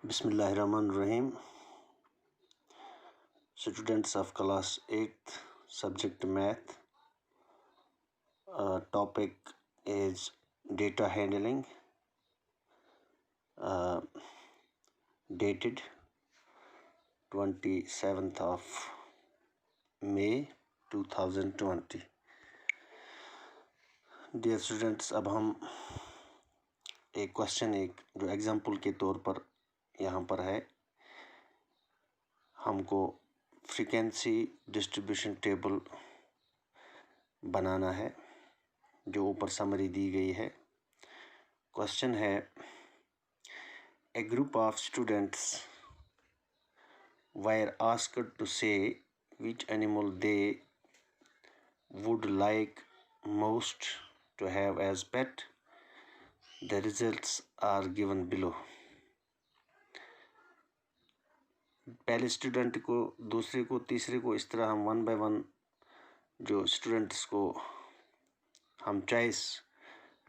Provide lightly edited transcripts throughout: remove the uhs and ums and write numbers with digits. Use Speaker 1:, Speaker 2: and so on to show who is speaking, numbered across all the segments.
Speaker 1: Bismillahirrahmanirrahim. Students of class 8th, subject math. Topic is data handling. Dated 27th of May 2020. Dear students, अब हम एक question जो example के तौर पर यहाँ पर है, हमको फ्रीक्वेंसी डिस्ट्रीब्यूशन टेबल बनाना है जो ऊपर समरी दी गई है। क्वेश्चन है, a group of students were asked to say which animal they would like most to have as pet. The results are given below. पहले स्टूडेंट को, दूसरे को, तीसरे को, इस तरह हम वन बाय वन जो स्टूडेंट्स को हम चॉइस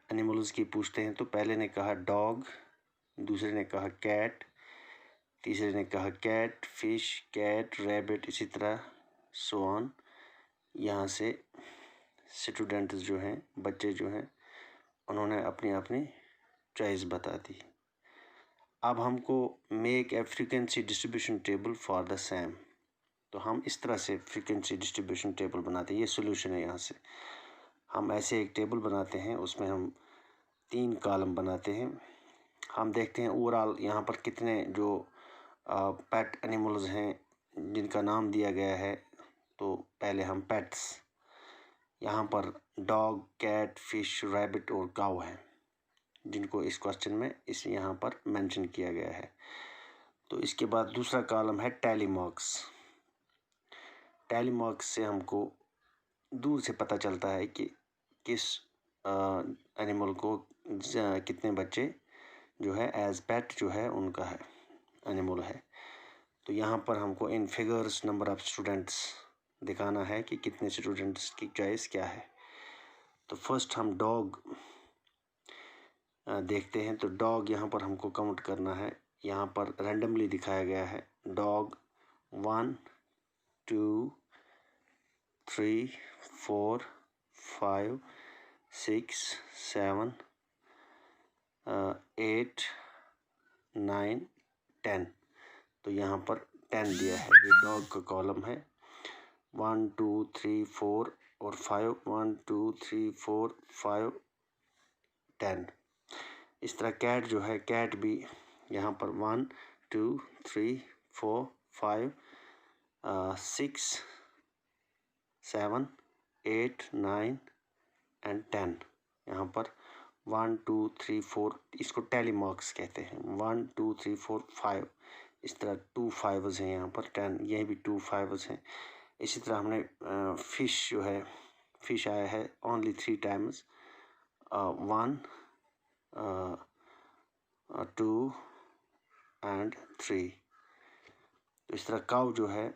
Speaker 1: एनिमल्स की पूछते हैं। तो पहले ने कहा डॉग, दूसरे ने कहा कैट, तीसरे ने कहा कैट, फिश, कैट, रैबिट, इसी तरह सो ऑन। यहाँ से स्टूडेंट्स जो हैं, बच्चे जो हैं, उन्होंने अपनी अपनी चॉइस बता दी। अब हमको make a frequency distribution table for the same, तो हम इस तरह से फ्रीक्वेंसी डिस्ट्रीब्यूशन टेबल बनाते हैं। ये सोल्यूशन है। यहाँ से हम ऐसे एक टेबल बनाते हैं, उसमें हम 3 कॉलम बनाते हैं। हम देखते हैं ओवरऑल यहाँ पर कितने जो पेट एनिमल्स हैं जिनका नाम दिया गया है। तो पहले हम पेट्स, यहाँ पर डॉग, कैट, फिश, रैबिट और काऊ हैं जिनको इस क्वेश्चन में इस यहाँ पर मेंशन किया गया है। तो इसके बाद दूसरा कॉलम है टैली मार्क्स। टैली मार्क्स से हमको दूर से पता चलता है कि किस एनिमल को कितने बच्चे जो है एज पेट जो है उनका है एनिमल है। तो यहाँ पर हमको इन फिगर्स नंबर ऑफ स्टूडेंट्स दिखाना है कि कितने स्टूडेंट्स की चॉइस क्या है। तो फर्स्ट हम डॉग देखते हैं। तो डॉग यहाँ पर हमको काउंट करना है। यहाँ पर रैंडमली दिखाया गया है। डॉग 1 2 3 4 5 6 7 8 9 10। तो यहाँ पर 10 दिया है। ये डॉग का कॉलम है। 1 2 3 4 और 5, 1 2 3 4 5 10। इस तरह कैट जो है, कैट भी यहाँ पर 1 2 3 4 5 6 7 8 9 एंड 10। यहाँ पर 1 2 3 4, इसको टैली मार्क्स कहते हैं। 1 2 3 4 5, इस तरह 2 5s हैं यहाँ पर 10, ये भी 2 5s हैं। इसी तरह हमने फिश जो है, फिश आया है ओनली 3 टाइम्स, 1 2 एंड 3। तो इस तरह काऊ जो है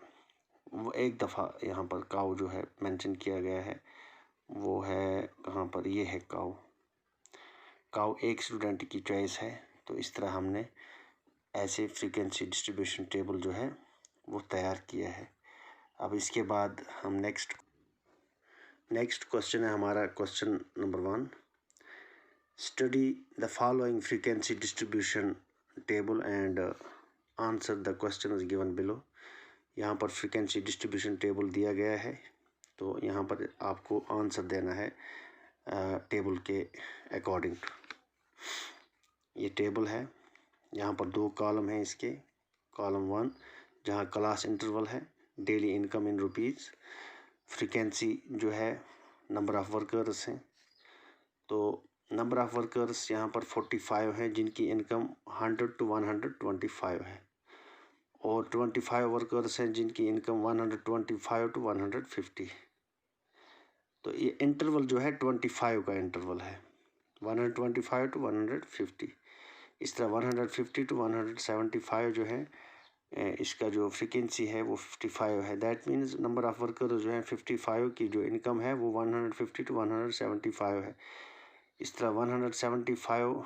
Speaker 1: वो एक दफ़ा यहाँ पर काऊ जो है मेंशन किया गया है, वो है कहाँ पर, ये है काऊ। काऊ एक स्टूडेंट की चॉइस है। तो इस तरह हमने ऐसे फ्रीक्वेंसी डिस्ट्रीब्यूशन टेबल जो है वो तैयार किया है। अब इसके बाद हम नेक्स्ट क्वेश्चन है हमारा, question number 1। Study the following frequency distribution table and answer the question is given below. यहाँ पर फ्रीक्वेंसी डिस्ट्रीब्यूशन टेबल दिया गया है, तो यहाँ पर आपको आंसर देना है टेबल के अकॉर्डिंग। ये टेबल है। यहाँ पर 2 कॉलम हैं इसके। कॉलम 1 जहाँ क्लास इंटरवल है, daily income in rupees, frequency जो है नंबर ऑफ़ वर्कर्स हैं। तो नंबर ऑफ़ वर्कर्स यहाँ पर 45 हैं जिनकी इनकम 100 to 125 है, और 25 वर्कर्स हैं जिनकी इनकम 125 to 150। तो ये इंटरवल जो है 25 का इंटरवल है, 125 to 150। इस तरह 150 to 175 जो है इसका जो फ्रीक्वेंसी है वो 55 है। That means number of worker जो है 55 की जो इनकम है वो 150 to 175 है। इस तरह 175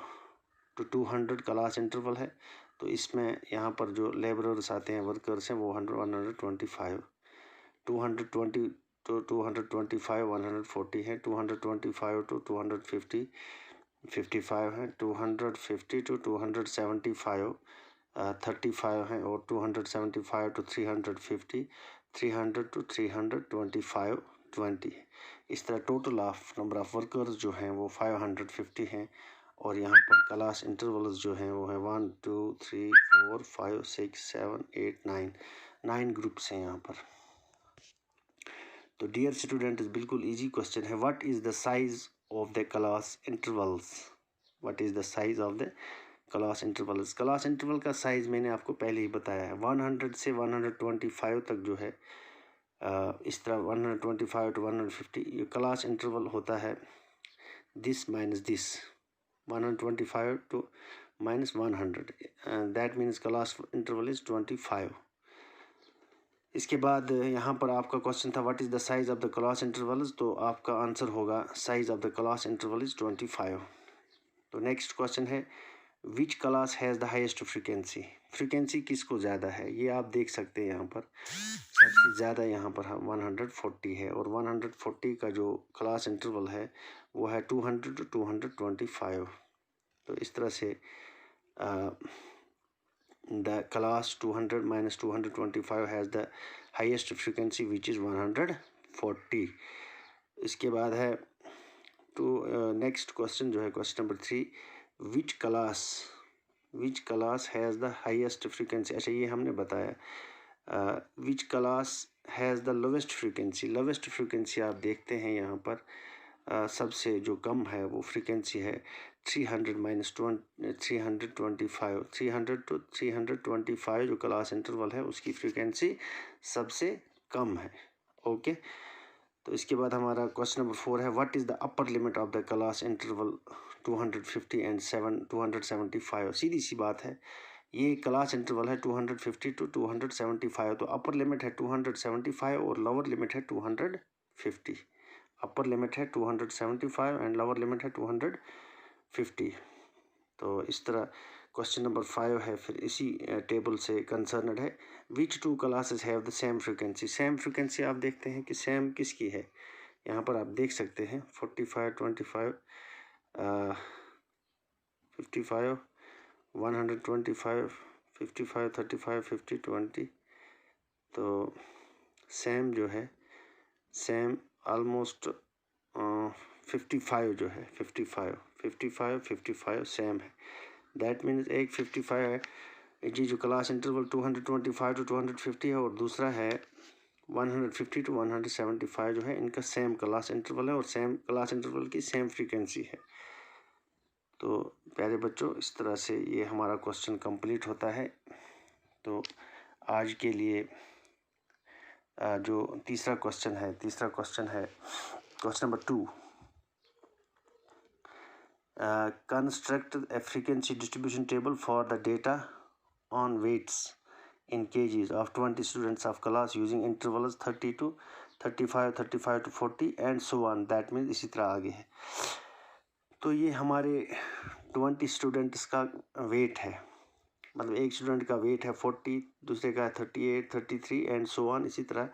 Speaker 1: to 200 क्लास इंटरवल है, तो इसमें यहाँ पर जो लेबरर्स आते हैं, वर्कर्स हैं, वो 125, 220 to 225 140 है, 225 to 250 55 है, 250 to 275 35 है, और 275 to 350 300 to 325 20 है। इस तरह total of number of workers जो हैं वो 550 हैं, और यहाँ पर क्लास इंटरवल्स जो हैं वो है 1 2 3 4 5 6 7 8 9 ग्रुप्स हैं यहाँ पर। तो डियर स्टूडेंट, बिल्कुल इजी क्वेश्चन है। What is the size of the class intervals? What is the size of the class intervals? Class interval का साइज मैंने आपको पहले ही बताया है। 100 से 125 तक जो है इस तरह 125 to 150 ये क्लास इंटरवल होता है। This minus this 125 to minus 100 that means class interval is 25। इसके बाद यहाँ पर आपका क्वेश्चन था what is the size of the class intervals, तो आपका आंसर होगा size of the class interval is 25। तो नेक्स्ट क्वेश्चन है which class has the highest frequency? Frequency किसको ज़्यादा है ये आप देख सकते हैं। यहाँ पर सबसे ज़्यादा यहाँ पर 140 है, और 140 का जो क्लास इंटरवल है वो है 200 to 225। तो इस तरह से the class 200 minus 225 has the highest frequency which is 140। इसके बाद है नेक्स्ट क्वेश्चन जो है question number 3, which class has the highest frequency? अच्छा ये हमने बताया। Which class has the lowest frequency? Lowest frequency आप देखते हैं यहाँ पर सबसे जो कम है वो फ्रीक्वेंसी है 300 minus 325 300 to 325 जो क्लास इंटरवल है उसकी फ्रीक्वेंसी सबसे कम है। ओके, तो इसके बाद हमारा क्वेश्चन नंबर 4 है what is the upper limit of the class interval 250 and 275? सीधी सी बात है, ये क्लास इंटरवल है 250 to 275, तो अपर लिमिट है 275 और लोअर लिमिट है 250। अपर लिमिट है 275 एंड लोअर लिमिट है 250। तो इस तरह क्वेश्चन नंबर 5 है, फिर इसी टेबल से कंसर्नड है which two classes have the same frequency? Same frequency आप देखते हैं कि सेम किसकी है, यहाँ पर आप देख सकते हैं 45 25 55 125 55 35 50 20। तो सेम जो है सेम ऑलमोस्ट 55 जो है 55 सेम है। दैट मीन्स एक 55 है जी जो क्लास इंटरवल 225 to 250 है, और दूसरा है 150 to 175 जो है, इनका सेम क्लास इंटरवल है और सेम क्लास इंटरवल की सेम फ्रीक्वेंसी है। तो प्यारे बच्चों, इस तरह से ये हमारा क्वेश्चन कंप्लीट होता है। तो आज के लिए जो तीसरा क्वेश्चन है question number 2, construct a frequency distribution table for the data on weights in kgs of 20 students of class using intervals 30 to 35 35 to 40 and so on। that means इसी तरह आगे है। तो ये हमारे 20 स्टूडेंट्स का वेट है, मतलब एक स्टूडेंट का वेट है 40, दूसरे का 38 33 एंड सो ऑन। इसी तरह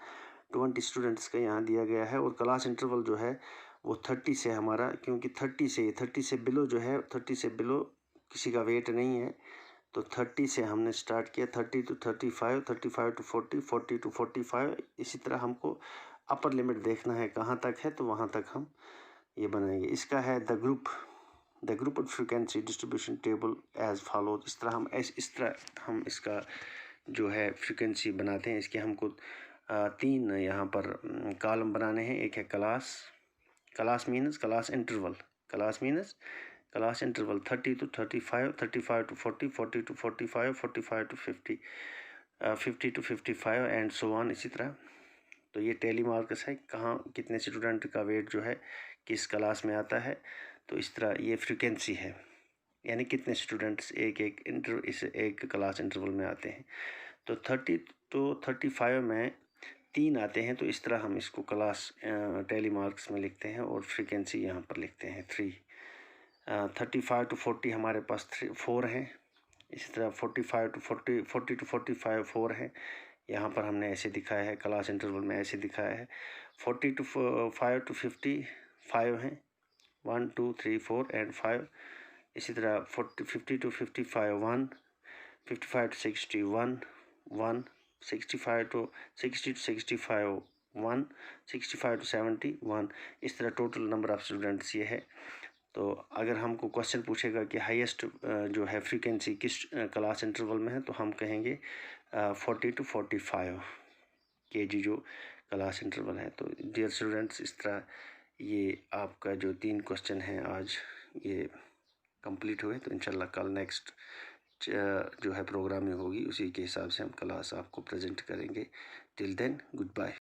Speaker 1: 20 स्टूडेंट्स का यहाँ दिया गया है, और क्लास इंटरवल जो है वो 30 से हमारा, क्योंकि 30 से बिलो जो है 30 से बिलो किसी का वेट नहीं है, तो 30 से हमने स्टार्ट किया 30 to 35 35 to 40 40 to 45। इसी तरह हमको अपर लिमिट देखना है कहाँ तक है, तो वहाँ तक हम ये बनाएंगे। इसका है the group of frequency distribution table as follow. इस तरह हम इसका जो है फ्रीक्वेंसी बनाते हैं। इसके हमको 3 यहाँ पर कॉलम बनाने हैं। एक है class means class interval 30 to 35 35 to 40 40 to 45 45 to 50 50 to 55 and so on. इसी तरह तो ये टेली मार्क्स है, कहाँ कितने स्टूडेंट का वेट जो है किस क्लास में आता है। तो इस तरह ये फ्रीक्वेंसी है, यानी कितने स्टूडेंट्स एक क्लास इंटरवल में आते हैं। तो 30 to 35 में 3 आते हैं, तो इस तरह हम इसको क्लास टेली मार्क्स में लिखते हैं, और फ्रीक्वेंसी यहाँ पर लिखते हैं 3। 35 to 40 हमारे पास 4 हैं, इसी तरह 45 टू 40 टू 45 4 है, यहाँ पर हमने ऐसे दिखाया है, क्लास इंटरवल में ऐसे दिखाया है। 40 टू 5 टू 55 है, 1 2 3 4 एंड 5। इसी तरह 50 टू 55 1, 55 टू 61 1, 65 टू 65 1, 65 टू 70 1। इस तरह टोटल नंबर ऑफ स्टूडेंट्स ये है। तो अगर हमको क्वेश्चन पूछेगा कि हाईएस्ट जो है फ्रीक्वेंसी किस क्लास इंटरवल में है, तो हम कहेंगे 40 टू 45 kg जो क्लास इंटरवल है। तो डियर स्टूडेंट्स, इस तरह ये आपका जो 3 क्वेश्चन हैं आज ये कंप्लीट हुए। तो इंशाल्लाह कल नेक्स्ट जो है प्रोग्रामिंग होगी, उसी के हिसाब से हम क्लास आपको प्रेजेंट करेंगे। Till then, good bye.